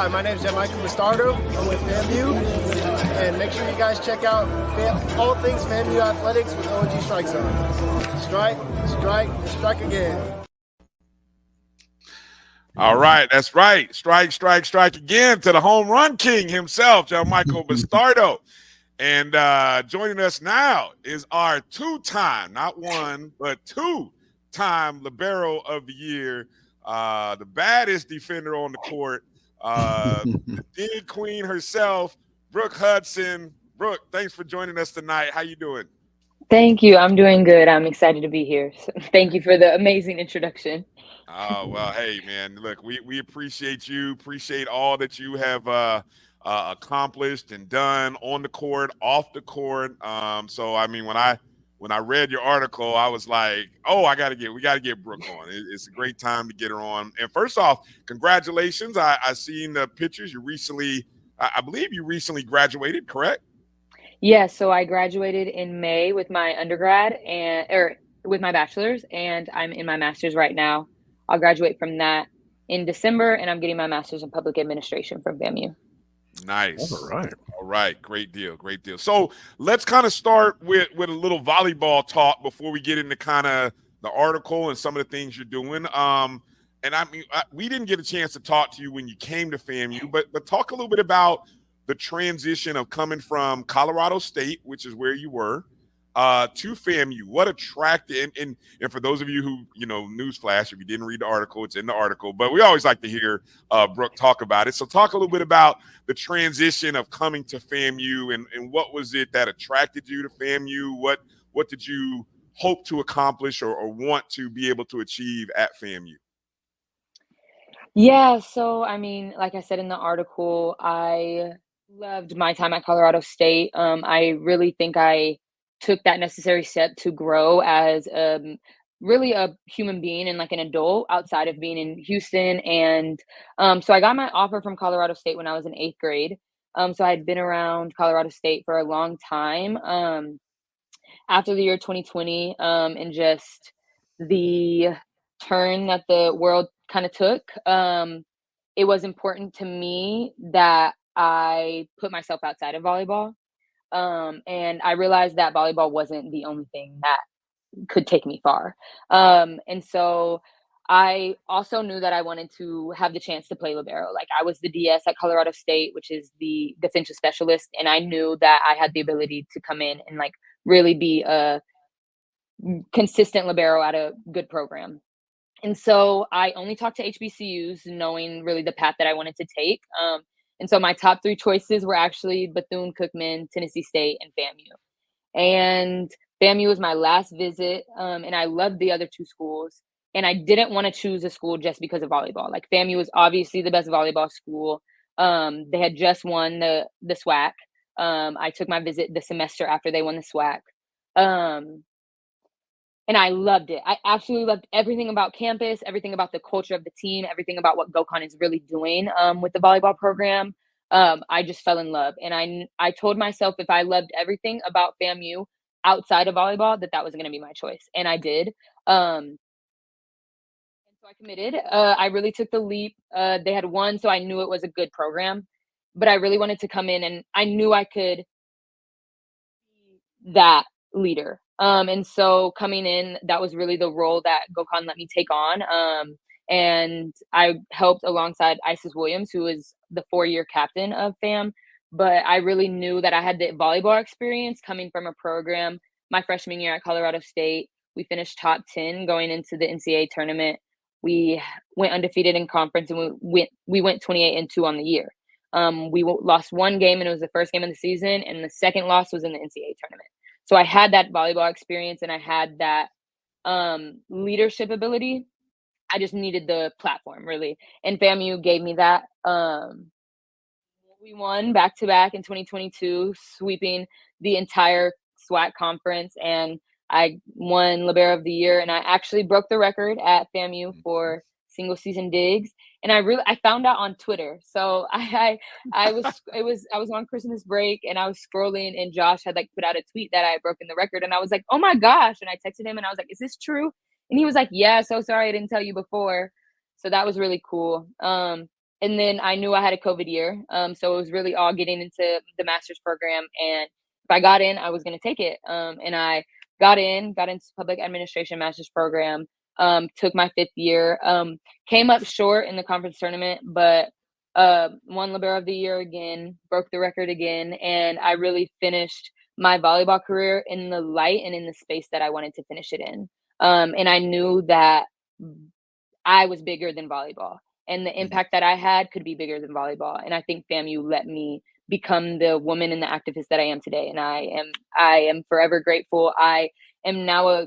Hi, my name is Michael Bastardo. I'm with FAMU, and make sure you guys check out all things FAMU athletics with OG Strike Zone. Strike, strike, strike again. All right, that's right. Strike, strike, strike again to the home run king himself, John Michael Bastardo. And joining us now is our two-time, not one, but two-time Libero of the Year, the baddest defender on the court, the Dean Queen herself, Brooke Hudson. Brooke, thanks for joining us tonight. How you doing? Thank you. I'm doing good. I'm excited to be here. So thank you for the amazing introduction. Oh, well, hey, man, look, we appreciate you, appreciate all that you have accomplished and done on the court, off the court. So, I mean, when I read your article, I was like, oh, we got to get Brooke on. It's a great time to get her on. And first off, congratulations. I seen the pictures. I believe you recently graduated, correct? Yeah, so I graduated in May with my undergrad or with my bachelor's, and I'm in my master's right now. I'll graduate from that in December, and I'm getting my master's in public administration from FAMU. Nice. All right. All right. Great deal. Great deal. So let's kind of start with a little volleyball talk before we get into kind of the article and some of the things you're doing. And I mean, we didn't get a chance to talk to you when you came to FAMU, but talk a little bit about the transition of coming from Colorado State, which is where you were, to FAMU. What attracted, and for those of you who, newsflash, if you didn't read the article, it's in the article, but we always like to hear Brooke talk about it. So talk a little bit about the transition of coming to FAMU and what was it that attracted you to FAMU? What did you hope to accomplish or want to be able to achieve at FAMU? Yeah, so I mean, like I said in the article, I loved my time at Colorado State. I really think I took that necessary step to grow as really a human being and like an adult outside of being in Houston. And so I got my offer from Colorado State when I was in 8th grade. So I had been around Colorado State for a long time after the year 2020 and just the turn that the world kind of took. It was important to me that I put myself outside of volleyball. And I realized that volleyball wasn't the only thing that could take me far. And so I also knew that I wanted to have the chance to play Libero. Like I was the DS at Colorado State, which is the defensive specialist. And I knew that I had the ability to come in and like really be a consistent Libero at a good program. And so I only talked to HBCUs, knowing really the path that I wanted to take. And so my top 3 choices were actually Bethune-Cookman, Tennessee State, and FAMU. And FAMU was my last visit, and I loved the other 2 schools. And I didn't want to choose a school just because of volleyball. Like FAMU was obviously the best volleyball school. They had just won the SWAC. I took my visit the semester after they won the SWAC. And I loved it. I absolutely loved everything about campus, everything about the culture of the team, everything about what GoCon is really doing with the volleyball program. I just fell in love. And I told myself if I loved everything about FAMU outside of volleyball, that was going to be my choice. And I did. And so I committed. I really took the leap. They had won, so I knew it was a good program. But I really wanted to come in, and I knew I could be that leader. And so coming in, that was really the role that GoCon let me take on. And I helped alongside Isis Williams, who is the 4-year captain of FAM. But I really knew that I had the volleyball experience coming from a program. My freshman year at Colorado State, we finished top 10 going into the NCAA tournament. We went undefeated in conference, and we went 28-2 on the year. We lost 1 game, and it was the first game of the season, and the second loss was in the NCAA tournament. So I had that volleyball experience, and I had that leadership ability. I just needed the platform, really. And FAMU gave me that. We won back-to-back in 2022, sweeping the entire SWAC conference, and I won Libero of the Year. And I actually broke the record at FAMU for single-season digs. And I found out on Twitter. So I was on Christmas break, and I was scrolling, and Josh had like put out a tweet that I had broken the record, and I was like, oh my gosh. And I texted him, and I was like, is this true? And he was like, yeah, so sorry I didn't tell you before. So that was really cool. and then I knew I had a COVID year. So it was really all getting into the master's program. And if I got in, I was going to take it. And I got into public administration master's program, took my 5th year, came up short in the conference tournament, but won Libero of the year again, broke the record again. And I really finished my volleyball career in the light and in the space that I wanted to finish it in. And I knew that I was bigger than volleyball, and the impact that I had could be bigger than volleyball. And I think FAMU let me become the woman and the activist that I am today. And I am forever grateful. I am now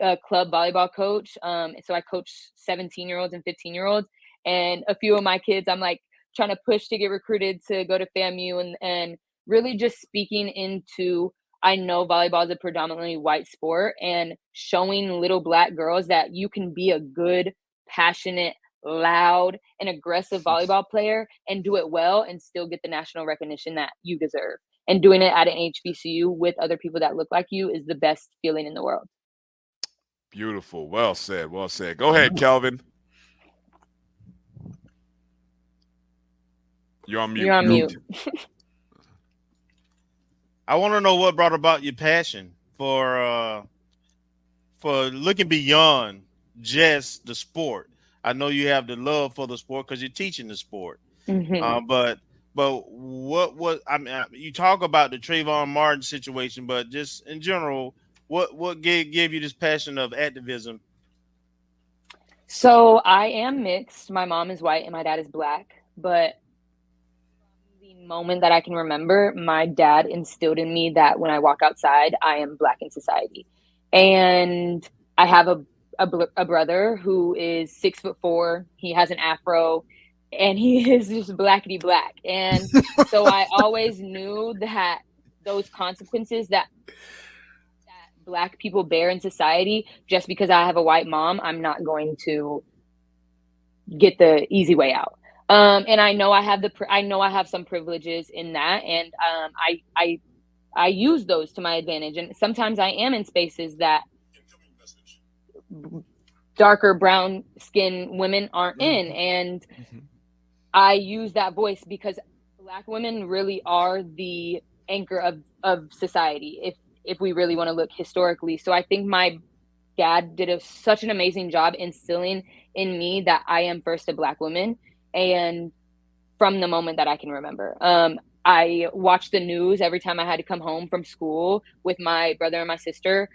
a club volleyball coach. So I coach 17-year-olds and 15-year-olds, and a few of my kids, I'm like trying to push to get recruited to go to FAMU, and really just speaking into, I know volleyball is a predominantly white sport, and showing little Black girls that you can be a good, passionate, loud, and aggressive volleyball player and do it well and still get the national recognition that you deserve. And doing it at an HBCU with other people that look like you is the best feeling in the world. Beautiful. Well said. Well said. Go ahead, Kelvin. You're on mute. You're on mute. I want to know what brought about your passion for looking beyond just the sport. I know you have the love for the sport because you're teaching the sport. Mm-hmm. But what I mean, you talk about the Trayvon Martin situation, but just in general, what gave you this passion of activism? So I am mixed. My mom is white and my dad is Black, but the moment that I can remember, my dad instilled in me that when I walk outside, I am Black in society. And I have a brother who is 6'4". He has an afro, and he is just blackety Black. And so I always knew that those consequences that Black people bear in society, just because I have a white mom, I'm not going to get the easy way out. And I know I have some privileges in that, and I use those to my advantage. And sometimes I am in spaces that darker brown skin women aren't in, and I use that voice because Black women really are the anchor of society, if we really want to look historically. So I think my dad did such an amazing job instilling in me that I am first a Black woman, and from the moment that I can remember. I watched the news every time I had to come home from school with my brother and my sister.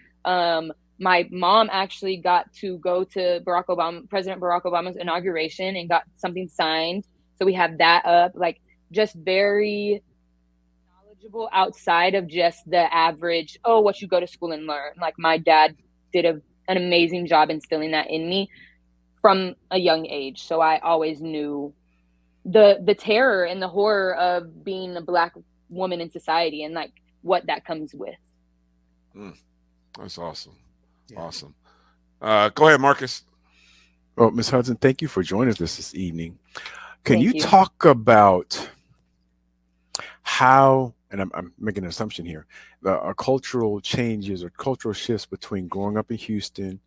My mom actually got to go to President Barack Obama's inauguration and got something signed. So we have that up, like just very knowledgeable outside of just the average, what you go to school and learn. Like my dad did an amazing job instilling that in me from a young age. So I always knew the terror and the horror of being a Black woman in society and like what that comes with. That's awesome. Yeah. Awesome. Go ahead, Marcus. Well, Ms. Hudson, thank you for joining us this evening. Can you talk about how, and I'm making an assumption here, the cultural changes or cultural shifts between growing up in Houston,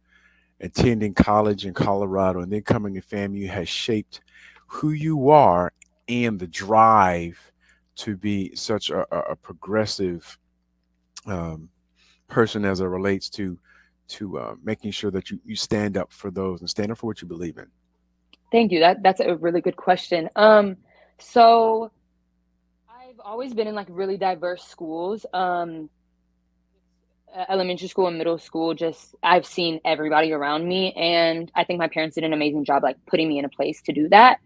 attending college in Colorado, and then coming to FAMU has shaped who you are and the drive to be such a progressive person as it relates to making sure that you stand up for those and stand up for what you believe in? Thank you. That's a really good question. So I've always been in like really diverse schools. Elementary school and middle school, just I've seen everybody around me, and I think my parents did an amazing job like putting me in a place to do that.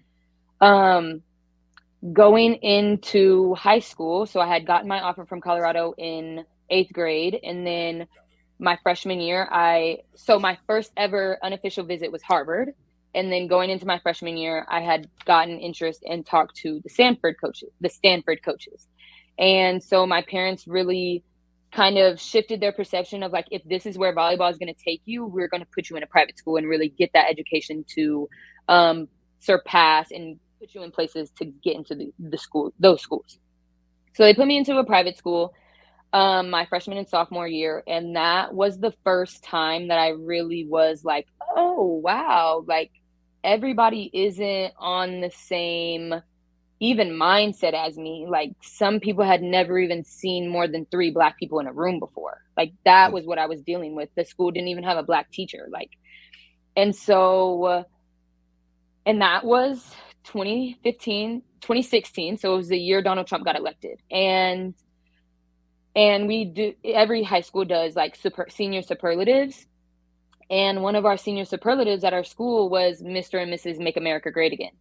Going into high school, so I had gotten my offer from Colorado in 8th grade, and then my freshman year, so my first ever unofficial visit was Harvard. And then going into my freshman year, I had gotten interest and talked to the Stanford coaches. And so my parents really kind of shifted their perception of like, if this is where volleyball is going to take you, we're going to put you in a private school and really get that education to surpass and put you in places to get into those schools. So they put me into a private school my freshman and sophomore year. And that was the first time that I really was like, oh, wow, like everybody isn't on the same even mindset as me. Like, some people had never even seen more than 3 Black people in a room before. Like, that was what I was dealing with. The school didn't even have a Black teacher. Like, and so, and that was 2016. So it was the year Donald Trump got elected. And we do, every high school does like senior superlatives. And one of our senior superlatives at our school was Mr. and Mrs. Make America Great Again.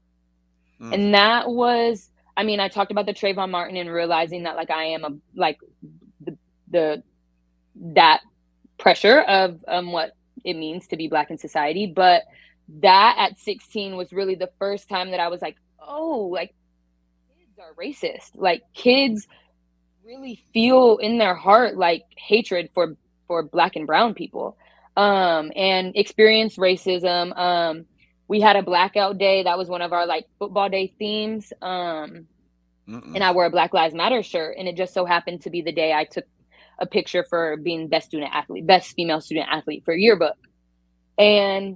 And that was, I mean, I talked about the Trayvon Martin and realizing that like I am that pressure of what it means to be Black in society. But that at 16 was really the first time that I was like, oh, like kids are racist. Like kids really feel in their heart like hatred for Black and brown people, and experience racism. We had a blackout day. That was one of our like football day themes. And I wore a Black Lives Matter shirt. And it just so happened to be the day I took a picture for being best female student athlete for yearbook. And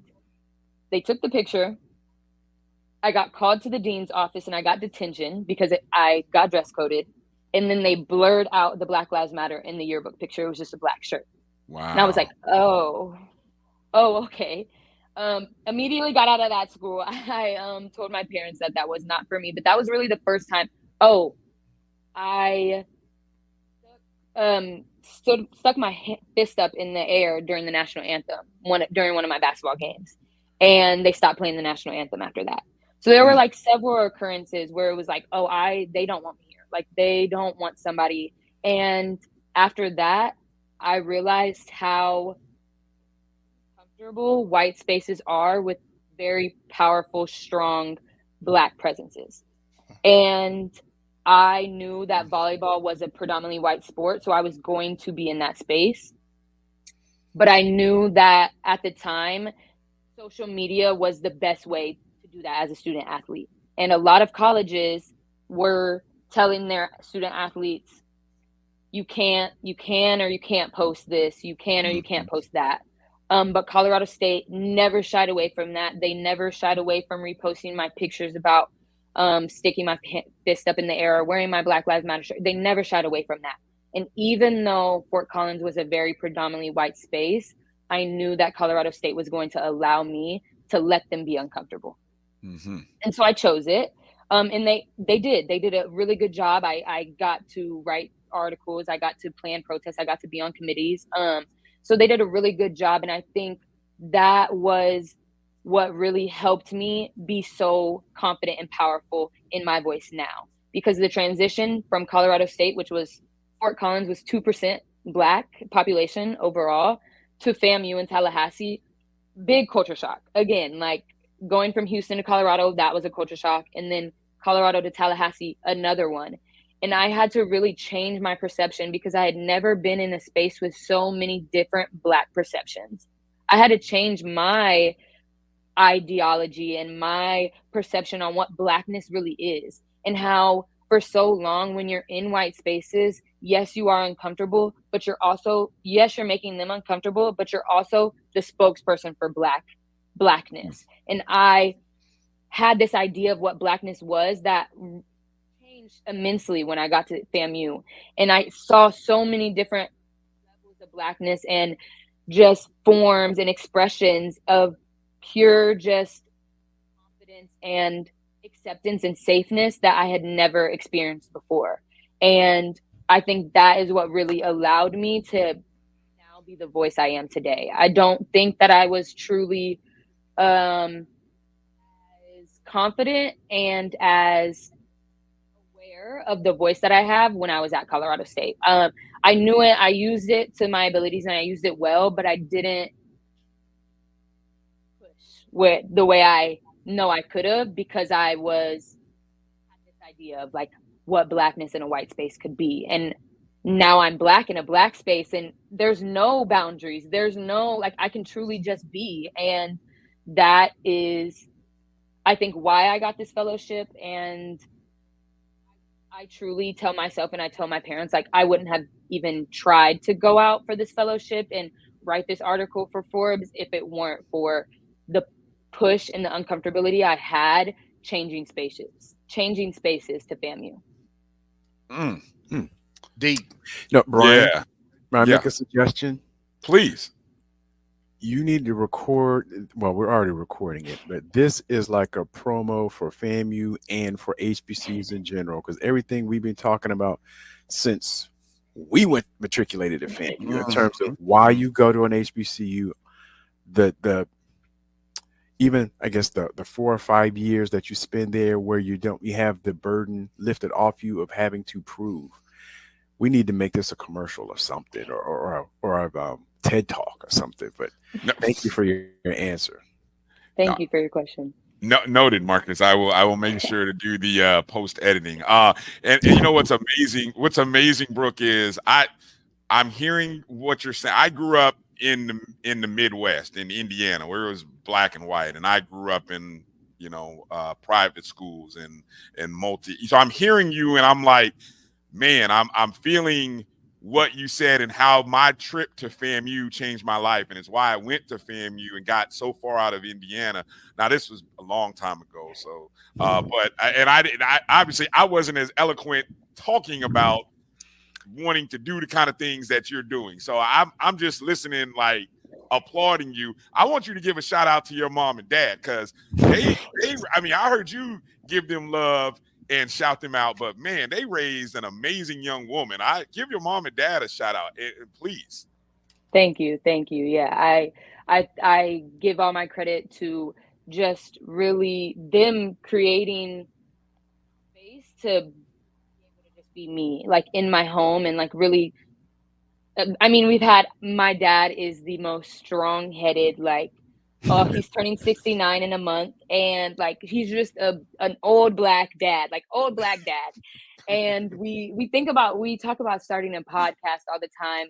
they took the picture. I got called to the dean's office and I got detention because I got dress coded. And then they blurred out the Black Lives Matter in the yearbook picture. It was just a black shirt. Wow. And I was like, oh, okay. Immediately got out of that school. I told my parents that was not for me, but that was really the first time. I stuck my fist up in the air during the national anthem during one of my basketball games, and they stopped playing the national anthem after that. So there were like several occurrences where it was like, they don't want me here. Like they don't want somebody. And after that, I realized how comfortable white spaces are with very powerful, strong Black presences. And I knew that volleyball was a predominantly white sport, so I was going to be in that space. But I knew that at the time, social media was the best way to do that as a student athlete. And a lot of colleges were telling their student athletes, you can or you can't post this, you can or you can't post that. But Colorado State never shied away from that. They never shied away from reposting my pictures about sticking my fist up in the air, or wearing my Black Lives Matter shirt. They never shied away from that. And even though Fort Collins was a very predominantly white space, I knew that Colorado State was going to allow me to let them be uncomfortable. And so I chose it. And they did. They did a really good job. I got to write articles. I got to plan protests. I got to be on committees. So they did a really good job. And I think that was what really helped me be so confident and powerful in my voice now. Because the transition from Colorado State, which was Fort Collins was 2% Black population overall, to FAMU in Tallahassee, big culture shock. Again, like going from Houston to Colorado, that was a culture shock. And then Colorado to Tallahassee, another one. And I had to really change my perception because I had never been in a space with so many different Black perceptions. I had to change my ideology and my perception on what Blackness really is, and how for so long when you're in white spaces, yes, you are uncomfortable, but you're also, yes, you're making them uncomfortable, but you're also the spokesperson for Blackness. And I had this idea of what Blackness was that changed immensely when I got to FAMU. And I saw so many different levels of Blackness and just forms and expressions of pure just confidence and acceptance and safeness that I had never experienced before. And I think that is what really allowed me to now be the voice I am today. I don't think that I was truly as confident and as aware of the voice that I have when I was at Colorado State. I knew it, I used it to my abilities and I used it well, but I didn't push the way I know I could have, because I had this idea of like what Blackness in a white space could be. And now I'm Black in a Black space and there's no boundaries. There's no, like, I can truly just be. And that is, I think, why I got this fellowship. And I truly tell myself and I tell my parents, like, I wouldn't have even tried to go out for this fellowship and write this article for Forbes if it weren't for the push and the uncomfortability I had changing spaces to FAMU. Deep. No, Bryan, Yeah. Bryan, Yeah. make a suggestion. Please. You need to record. Well, we're already recording it, but this is like a promo for FAMU and for HBCUs in general, because everything we've been talking about since we went matriculated at FAMU in terms of why you go to an HBCU, the even I guess the 4 or 5 years that you spend there where you have the burden lifted off you of having to prove. We need to make this a commercial or something, or a TED talk or something. But thank you for your answer. Thank you for your question. No, noted, Marcus. I will make sure to do the post editing. And you know what's amazing? What's amazing, Brooke, is I'm hearing what you're saying. I grew up in the Midwest in Indiana, where it was black and white, and I grew up in private schools and multi. So I'm hearing you, and I'm like, man, I'm feeling what you said and how my trip to FAMU changed my life, and it's why I went to FAMU and got so far out of Indiana. Now this was a long time ago, so but I obviously I wasn't as eloquent talking about wanting to do the kind of things that you're doing. So I'm just listening, like applauding you. I want you to give a shout out to your mom and dad, because they I mean, I heard you give them love and shout them out, but man, they raised an amazing young woman. I give your mom and dad a shout out, please. Thank you. Yeah, I give all my credit to just really them creating space to be able to just be me, like in my home, and like really. I mean, my dad is the most strong-headed, like, oh, he's turning 69 in a month, and like he's just an old black dad, like old black dad. And we talk about starting a podcast all the time,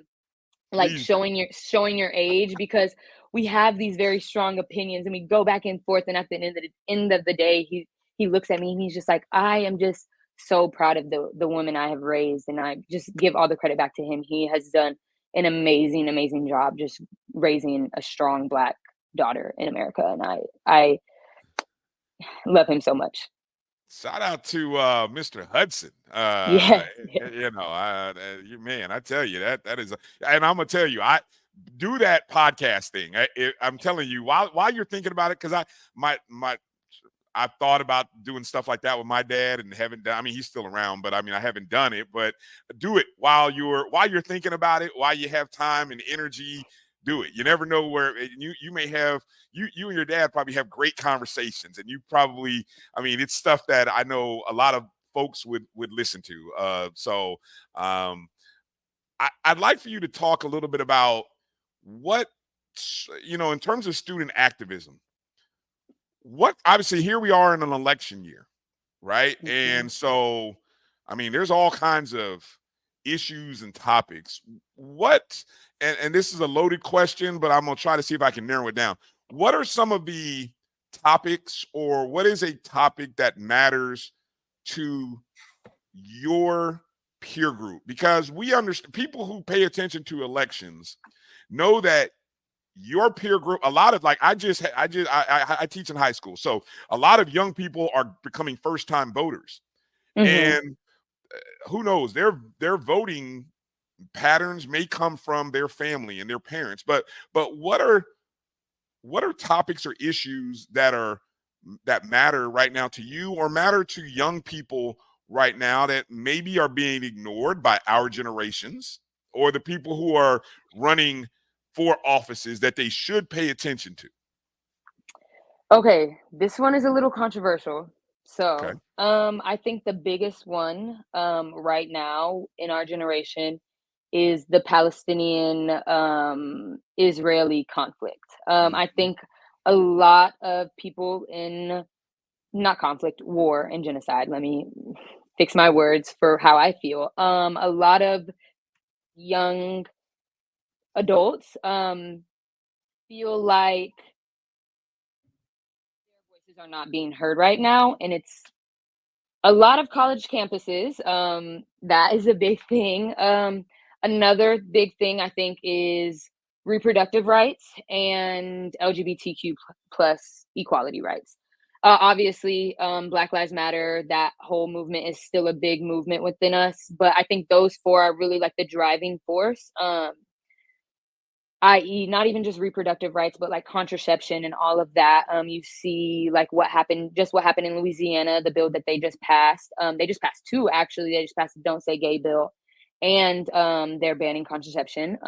like Please. showing your age, because we have these very strong opinions and we go back and forth, and at the end of the day he looks at me and he's just like, I am just so proud of the woman I have raised, and I just give all the credit back to him. He has done an amazing job just raising a strong black daughter in America, and I love him so much. Shout out to Mr. Hudson. Yes. Man, I tell you that is, and I'm gonna tell you, I do that podcast thing. I'm telling you, while you're thinking about it, because I've thought about doing stuff like that with my dad and haven't done. I mean, he's still around, but I mean, I haven't done it. But do it while you're thinking about it, while you have time and energy. Do it. You never know where you may have you and your dad probably have great conversations, and you probably, I mean, it's stuff that I know a lot of folks would listen to. So I'd like for you to talk a little bit about what, in terms of student activism. What, obviously, here we are in an election year, right? Mhm. And so, I mean, there's all kinds of issues and topics. And this is a loaded question, but I'm gonna try to see if I can narrow it down. What are some of the topics, or what is a topic that matters to your peer group? Because we understand, people who pay attention to elections know that your peer group, a lot of, like, I teach in high school, so a lot of young people are becoming first-time voters. Mhm. And who knows, their voting patterns may come from their family and their parents, but what are topics or issues that matter right now to you, or matter to young people right now, that maybe are being ignored by our generations, or the people who are running for offices that they should pay attention to? Okay, this one is a little controversial. Okay. So, I think the biggest one, right now in our generation, is the Palestinian Israeli conflict. I think a lot of people in, not conflict, war and genocide. Let me fix my words for how I feel. A lot of young adults feel like their voices are not being heard right now, and it's a lot of college campuses. That is a big thing. Another big thing I think is reproductive rights and LGBTQ plus equality rights. Obviously, Black Lives Matter, that whole movement is still a big movement within us, but I think those four are really like the driving force. I.e., not even just reproductive rights, but like contraception and all of that. You see like what happened in Louisiana, the bill that they just passed. They just passed two, actually. They just passed the Don't Say Gay bill, and they're banning contraception.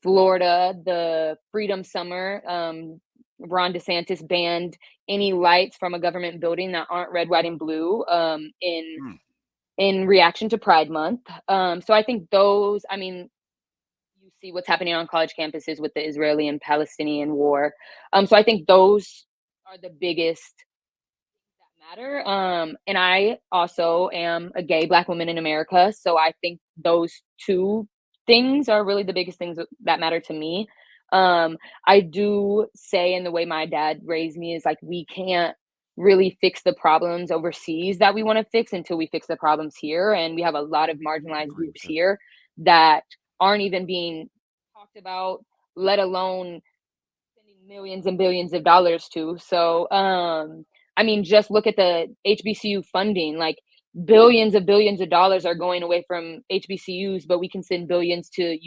Florida, the Freedom Summer, Ron DeSantis banned any lights from a government building that aren't red, white, and blue in reaction to Pride Month. So I think those, I mean, you see what's happening on college campuses with the Israeli and Palestinian war. So I think those are the biggest that matter. And I also am a gay Black woman in America. So I think those two things are really the biggest things that matter to me. I do say, in the way my dad raised me, is like, we can't really fix the problems overseas that we want to fix until we fix the problems here. And we have a lot of marginalized groups here that aren't even being talked about, let alone sending millions and billions of dollars to. So, I mean, just look at the HBCU funding, like billions of dollars are going away from HBCUs, but we can send billions to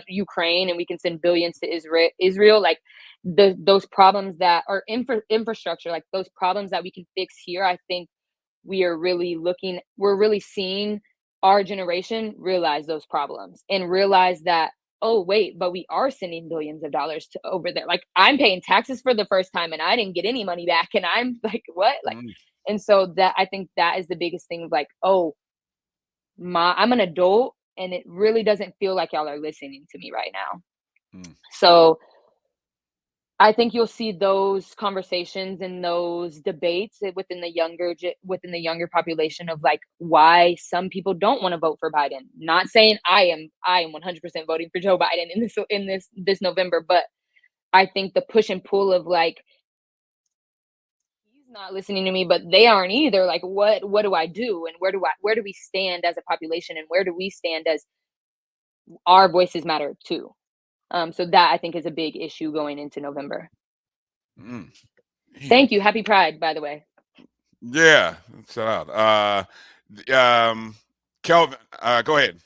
Ukraine, and we can send billions to Israel. Like those problems that are infrastructure, like those problems that we can fix here. I think we're really seeing our generation realize those problems and realize that, oh wait, but we are sending billions of dollars to over there. Like, I'm paying taxes for the first time and I didn't get any money back, and I'm like, what? Like, and so that, I think that is the biggest thing of like, oh, I'm an adult and it really doesn't feel like y'all are listening to me right now. So I think you'll see those conversations and those debates within the younger population of like why some people don't want to vote for Biden. Not saying I am 100% voting for Joe Biden in this November, but I think the push and pull of like, he's not listening to me, but they aren't either. Like, what do I do, and where do we stand as a population, and where do we stand as our voices matter too? So that, I think, is a big issue going into November. Thank you. Happy Pride, by the way. Yeah, shout out. Kelvin, go ahead.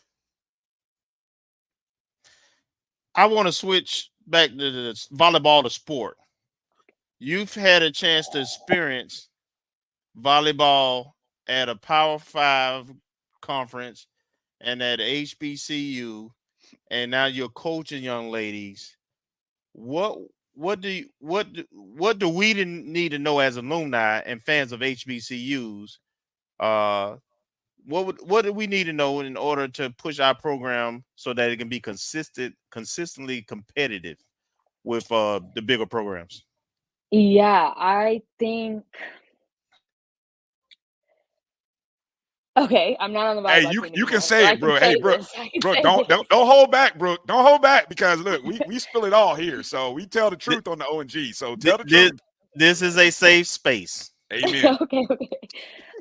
I want to switch back to the volleyball, the sport. You've had a chance to experience volleyball at a Power 5 conference and at HBCU, and now you're coaching young ladies. What do we need to know as alumni and fans of HBCUs? What do we need to know in order to push our program so that it can be consistently competitive with the bigger programs? Yeah, I think. Okay, I'm not on the volleyball Hey, team you anymore, can so say I it, can bro. say Hey, Brooke, this. I can Brooke, say don't this. hold back, Brooke. Don't hold back, because look, we spill it all here. So we tell the truth on the O&G. So tell the truth. This is a safe space. Amen. Okay.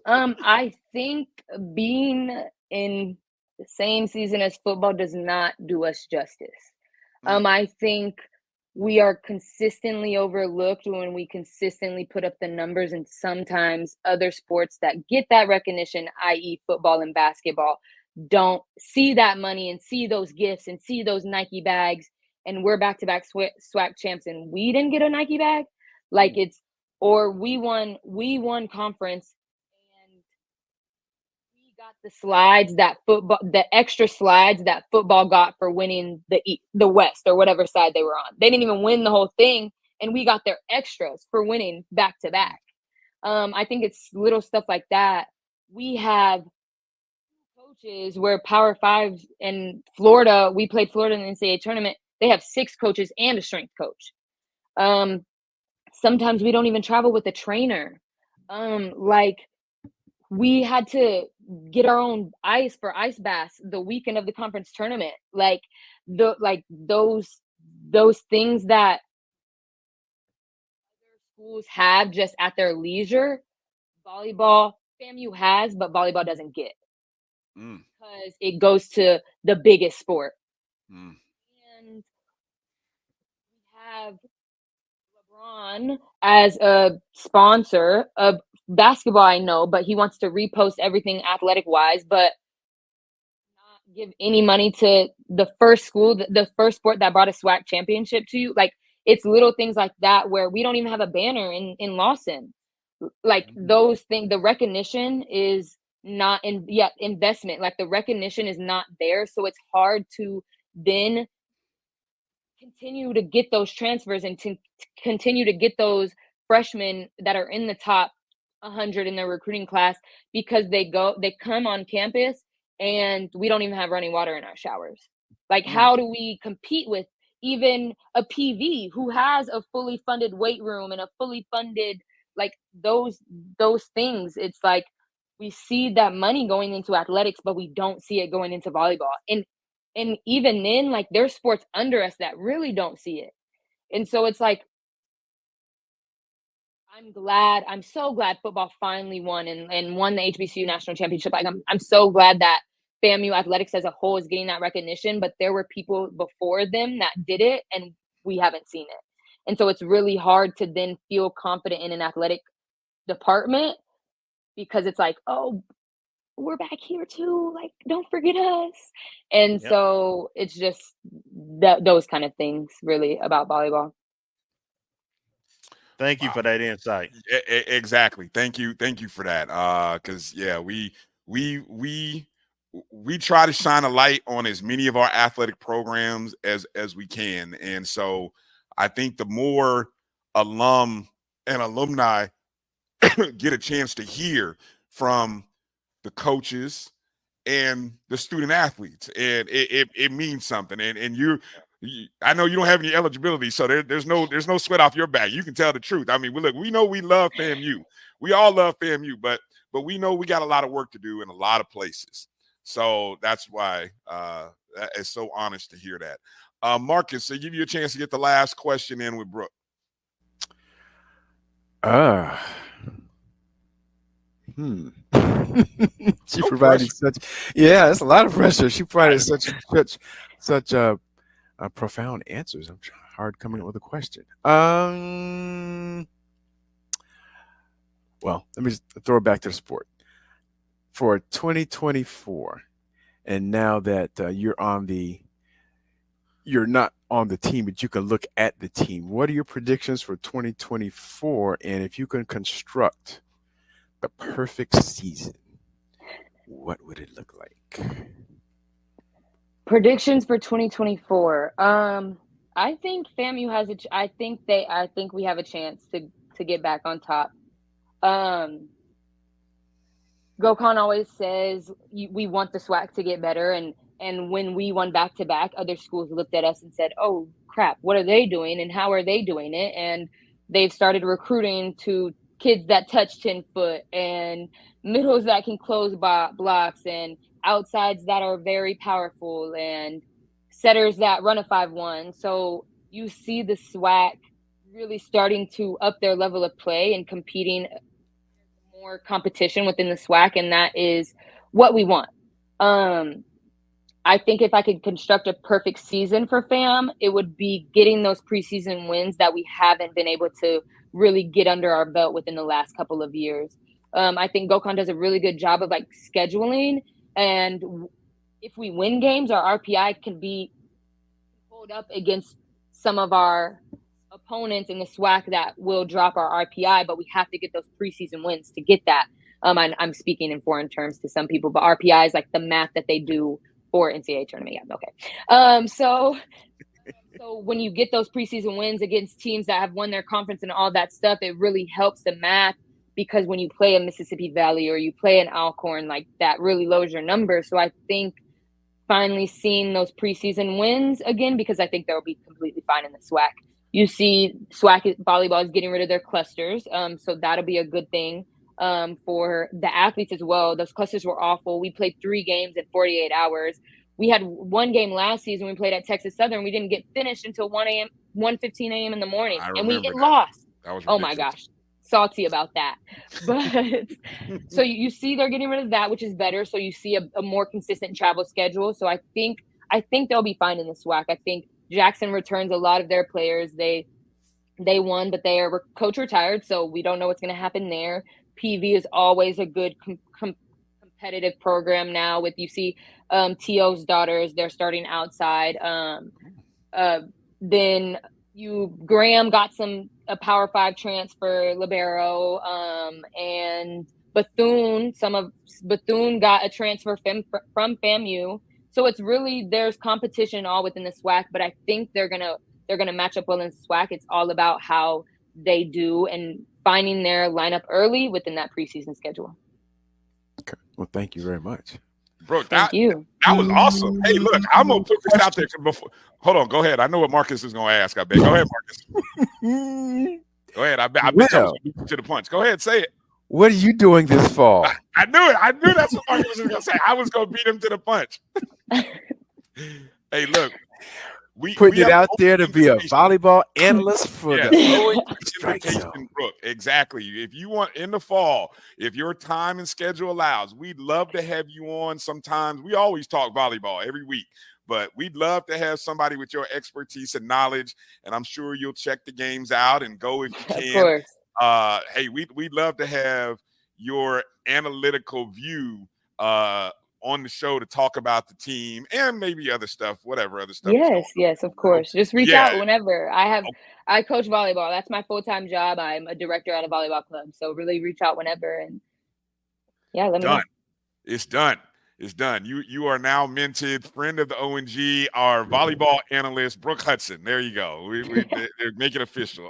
I think being in the same season as football does not do us justice. I think we are consistently overlooked when we consistently put up the numbers, and sometimes other sports that get that recognition, i.e. football and basketball, don't see that money and see those gifts and see those Nike bags, and we're back-to-back SWAC champs and we didn't get a Nike bag. Like, it's, or we won conference and we got the extra slides that football got for winning the West or whatever side they were on. They didn't even win the whole thing, and we got their extras for winning back to back. I think it's little stuff like that. We have coaches where Power 5 in Florida, we played Florida in the NCAA tournament. They have 6 coaches and a strength coach. Sometimes we don't even travel with a trainer. Like, we had to get our own ice for ice baths the weekend of the conference tournament. Like, those things that other schools have just at their leisure, volleyball, FAMU has, but volleyball doesn't get, because it goes to the biggest sport. And have LeBron as a sponsor of basketball, I know, but he wants to repost everything athletic wise, but not give any money to the first school, the first sport that brought a SWAC championship to you. Like, it's little things like that where we don't even have a banner in Lawson. Like, those things, the recognition is not investment. Like, the recognition is not there. So it's hard to then continue to get those transfers and to continue to get those freshmen that are in the top 100 in their recruiting class, because they come on campus and we don't even have running water in our showers. Like, how do we compete with even a PV who has a fully funded weight room and a fully funded, like, those things? It's like, we see that money going into athletics, but we don't see it going into volleyball. And even then, like, there's sports under us that really don't see it. And so it's like, I'm so glad football finally won and won the HBCU national championship. Like, I'm so glad that FAMU athletics as a whole is getting that recognition, but there were people before them that did it and we haven't seen it. And so it's really hard to then feel confident in an athletic department, because it's like, oh, we're back here too. Like, don't forget us. And so it's just those kind of things really about volleyball. Thank you for that insight. Exactly. Thank you for that. Because we try to shine a light on as many of our athletic programs as we can, and so I think the more alum and alumni get a chance to hear from the coaches and the student athletes, and it means something. And I know you don't have any eligibility, so there's no sweat off your back. You can tell the truth. I mean, we know we love FAMU. We all love FAMU, but we know we got a lot of work to do in a lot of places. So that's why it's so honest to hear that. Marcus, I give you a chance to get the last question in with Brooke. She provided that's a lot of pressure. She provided such profound answers. I'm hard coming up with a question. Well, let me just throw it back to the sport. For 2024, and now that you're not on the team, but you can look at the team, what are your predictions for 2024? And if you can construct the perfect season, what would it look like? Predictions for 2024. I think FAMU has I think we have a chance to get back on top. GoCon always says we want the SWAC to get better, and when we won back-to-back, other schools looked at us and said, oh crap, what are they doing and how are they doing it? And they've started recruiting to kids that touch 10 foot and middles that can close blocks and outsides that are very powerful and setters that run a 5-1. So you see the SWAC really starting to up their level of play and competing more competition within the SWAC, and that is what we want. I think if I could construct a perfect season for FAM, it would be getting those preseason wins that we haven't been able to really get under our belt within the last couple of years. I think GoCon does a really good job of like scheduling, and if we win games, our RPI can be pulled up against some of our opponents in the SWAC that will drop our RPI, but we have to get those preseason wins to get that. I'm speaking in foreign terms to some people, but RPI is like the math that they do for NCAA tournament. Yeah, okay. So when you get those preseason wins against teams that have won their conference and all that stuff, it really helps the math, because when you play a Mississippi Valley or you play an Alcorn, like that really lowers your numbers. So I think finally seeing those preseason wins again, because I think they'll be completely fine in the SWAC. You see SWAC volleyball is getting rid of their clusters. So that'll be a good thing for the athletes as well. Those clusters were awful. We played 3 games in 48 hours. We had one game last season. We played at Texas Southern. We didn't get finished until 1:15 a.m. in the morning, and we lost. That was ridiculous. Oh my gosh, salty about that. But so you see they're getting rid of that, which is better. So you see a more consistent travel schedule. So I think they'll be fine in the SWAC. I think Jackson returns a lot of their players. They won, but they are coach retired, so we don't know what's going to happen there. PV is always a good competitive program now. With you see T.O.'s daughters, they're starting outside. Then Graham got a Power 5 transfer, Libero, and Bethune got a transfer from FAMU. So it's really, there's competition all within the SWAC, but I think they're gonna match up well in SWAC. It's all about how they do and finding their lineup early within that preseason schedule. Okay. Well, thank you very much. Bro, Thank you. That was awesome. Hey, look, I'm gonna put this out there before. Hold on, go ahead. I know what Marcus is gonna ask. I bet. Go ahead, Marcus. Go ahead. I bet I was gonna beat you to the punch. Go ahead, say it. What are you doing this fall? I knew it. I knew that's what Marcus was gonna say. I was gonna beat him to the punch. Hey, look. We it out there to be a volleyball analyst for the ONG Strike Zone. Brooke. Exactly. If you want in the fall, if your time and schedule allows, we'd love to have you on. Sometimes we always talk volleyball every week, but we'd love to have somebody with your expertise and knowledge. And I'm sure you'll check the games out and go if you can. Of course. Hey, we'd love to have your analytical view on the show to talk about the team and maybe other stuff, whatever other stuff. Yes, of course. Just reach out whenever. I coach volleyball. That's my full-time job. I'm a director at a volleyball club. So really reach out whenever, and let me know. It's done. It's done. You are now minted, friend of the ONG, our volleyball analyst, Brooke Hudson. There you go. They're making it official.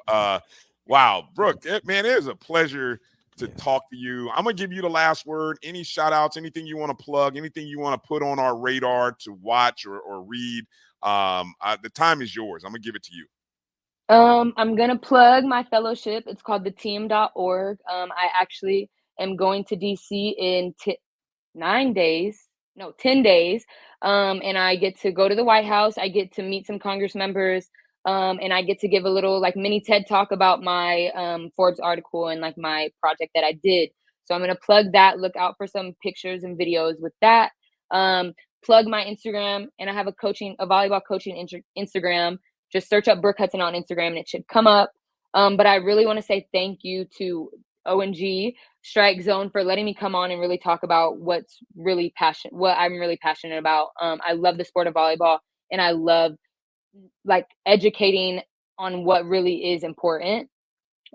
Wow, Brooke, man, it is a pleasure to talk to you. I'm going to give you the last word. Any shout outs, anything you want to plug, anything you want to put on our radar to watch or read. The time is yours. I'm going to give it to you. I'm going to plug my fellowship. It's called theteam.org. I actually am going to DC in 10 days. And I get to go to the White House. I get to meet some Congress members. And I get to give a little like mini TED talk about my Forbes article and like my project that I did. So I'm going to plug that. Look out for some pictures and videos with that. Plug my Instagram, and I have a volleyball coaching Instagram. Just search up Brooke Hudson on Instagram and it should come up. But I really want to say thank you to ONG Strike Zone for letting me come on and really talk about what I'm really passionate about. I love the sport of volleyball, and I love like educating on what really is important.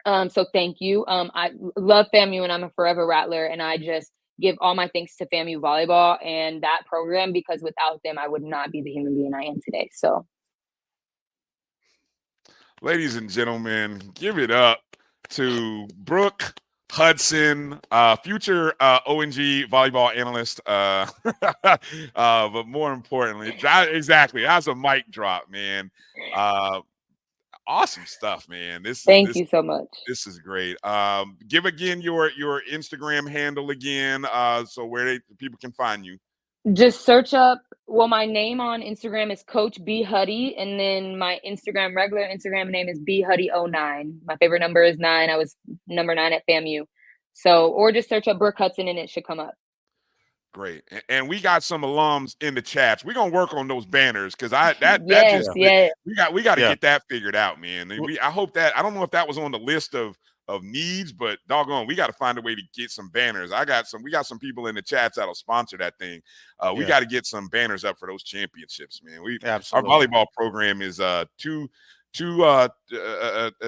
So thank you. I love FAMU, and I'm a forever Rattler, and I just give all my thanks to FAMU volleyball and that program, because without them, I would not be the human being I am today. So, ladies and gentlemen, give it up to Brooke Hudson, future ONG volleyball analyst, but more importantly, exactly, that's a mic drop, man. Awesome stuff, man. Thank you so much. This is great. Give again your Instagram handle again, so where people can find you. Just search up. Well, my name on Instagram is Coach B Huddy, and then my regular Instagram name is B Huddy09. My favorite number is 9. I was number 9 at FAMU. So, or just search up Brooke Hudson and it should come up. Great. And we got some alums in the chats. We're gonna work on those banners, because we got to get that figured out, man. I hope that, I don't know if that was on the list of needs, but doggone, we got to find a way to get some banners. We got some people in the chats that'll sponsor that thing. We got to get some banners up for those championships, man. Our volleyball program is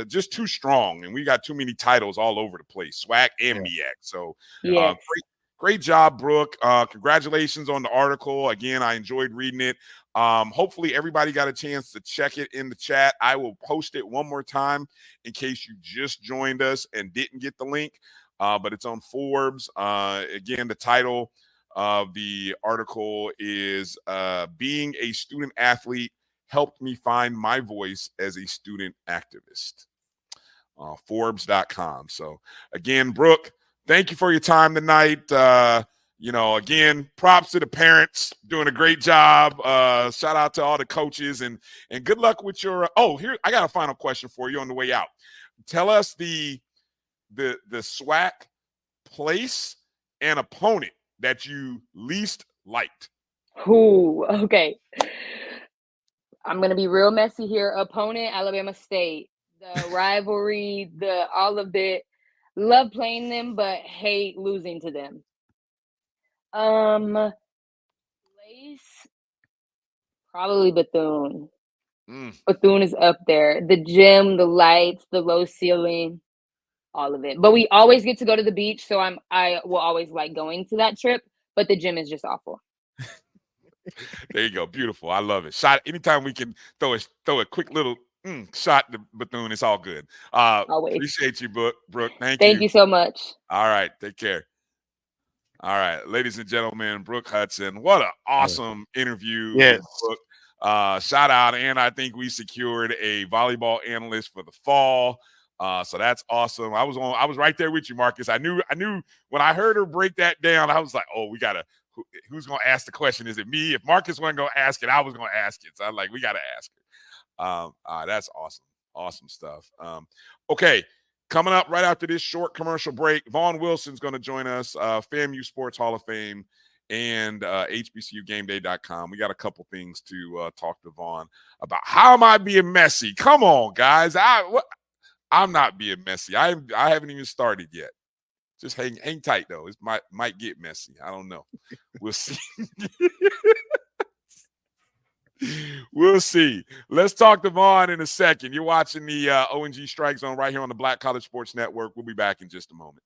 just too strong, and we got too many titles all over the place, SWAC and MEAC. So great job, Brooke. Congratulations on the article. Again, I enjoyed reading it. Hopefully everybody got a chance to check it in the chat. I will post it one more time in case you just joined us and didn't get the link, but it's on Forbes. Again, the title of the article is Being a Student Athlete Helped Me Find My Voice as a Student Activist. Forbes.com. So again, Brooke, thank you for your time tonight. Again, props to the parents doing a great job. Shout out to all the coaches, and good luck with your here. I got a final question for you on the way out. Tell us the SWAC place and opponent that you least liked. Ooh, okay. I'm gonna be real messy here. Opponent, Alabama State. The rivalry, all of it. Love playing them, but hate losing to them. Place, probably Bethune. Bethune is up there. The gym, the lights, the low ceiling, all of it. But we always get to go to the beach, so I will always like going to that trip. But the gym is just awful. There you go. Beautiful. I love it. Shot anytime we can throw a quick little shot to Bethune, it's all good. Always. Appreciate you, Brooke. Thank you. Thank you so much. All right. Take care. All right, ladies and gentlemen, Brooke Hudson. What an awesome interview. Yes. Brooke. Shout out. And I think we secured a volleyball analyst for the fall. So that's awesome. I was right there with you, Marcus. I knew when I heard her break that down, I was like, oh, we gotta who's gonna ask the question? Is it me? If Marcus wasn't gonna ask it, I was gonna ask it. So I'm like, we gotta ask her. That's awesome. Awesome stuff. Okay. Coming up right after this short commercial break, Vaughn Wilson's going to join us, FAMU Sports Hall of Fame and HBCUGameDay.com. We got a couple things to talk to Vaughn about. How am I being messy? Come on, guys. I'm not being messy. I haven't even started yet. Just hang tight, though. It might get messy. I don't know. We'll see. We'll see. Let's talk to Vaughn in a second. You're watching the ONG Strike Zone right here on the Black College Sports Network. We'll be back in just a moment.